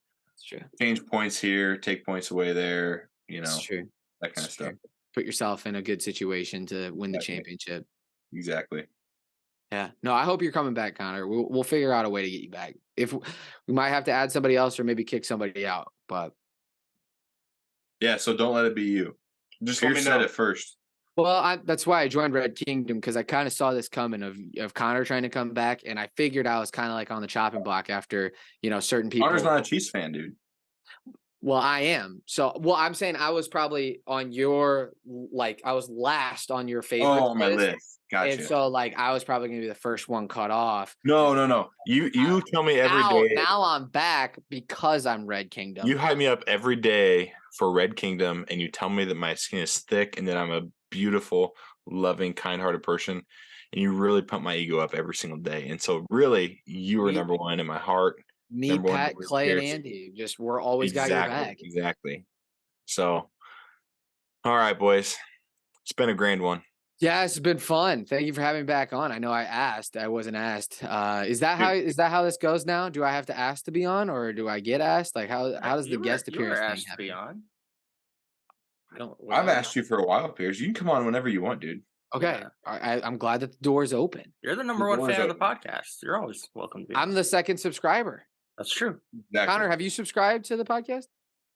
change points here, take points away there. That's true. That kind of stuff. Put yourself in a good situation to win the championship. Exactly. Yeah. No, I hope you're coming back, Connor. We'll figure out a way to get you back. If we might have to add somebody else or maybe kick somebody out, but. Yeah, so don't let it be you. Just Pierce said it first. Well, that's why I joined Red Kingdom, because I kind of saw this coming of Connor trying to come back, and I figured I was kind of like on the chopping block after certain people. Connor's not a Chiefs fan, dude. Well, I am. So, I'm saying I was probably on your I was last on your favorite. Oh, on my list. Gotcha. And so, I was probably gonna be the first one cut off. No. You tell me every day. Now I'm back because I'm Red Kingdom. You hype me up every day for Red Kingdom, and you tell me that my skin is thick and that I'm a beautiful, loving, kind-hearted person, and you really pump my ego up every single day. And so, really, you are number one in my heart. Me, Pat, Clay, and Andy. We're always got your back. Exactly. So, all right, boys. It's been a grand one. Yeah, it's been fun. Thank you for having me back on. I know I wasn't asked. Is that how this goes now? Do I have to ask to be on, or do I get asked? How does the guest appearance thing happen? To be on? I've asked you for a while, Piers. You can come on whenever you want, dude. Okay. Yeah. I'm glad that the door's open. You're the number one fan of the podcast. You're always welcome to be. I'm the second subscriber. That's true. Exactly. Connor, have you subscribed to the podcast?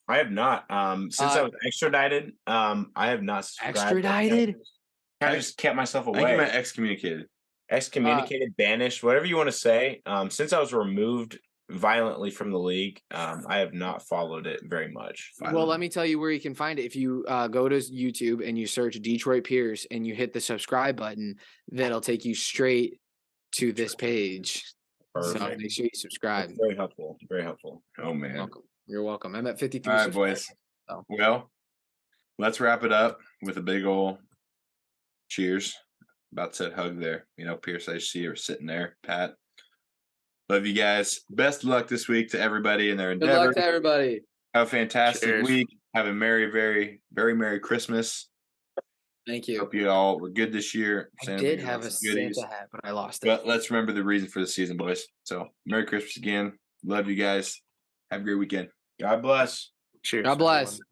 I have not. Since I was extradited, I have not subscribed. Extradited? I just kept myself away. I think you meant excommunicated. excommunicated, banished, whatever you want to say. Since I was removed violently from the league, I have not followed it very much. Well, let me tell you where you can find it. If you go to YouTube and you search Detroit Pierce and you hit the subscribe button, that'll take you straight to this page. Perfect. So make sure you subscribe. That's very helpful. Very helpful. Oh man, you're welcome. I'm at 53. All right, boys. So. Well, let's wrap it up with a big old cheers. About to hug there. Pierce, I see you sitting there. Pat, love you guys. Best of luck this week to everybody in their endeavor. Good luck to everybody. Have a fantastic week. Have a very, very, very Merry Christmas. Thank you. Hope you all were good this year. I did have a Santa hat, but I lost it. But let's remember the reason for the season, boys. So, Merry Christmas again. Love you guys. Have a great weekend. God bless. Cheers. God bless. Everyone.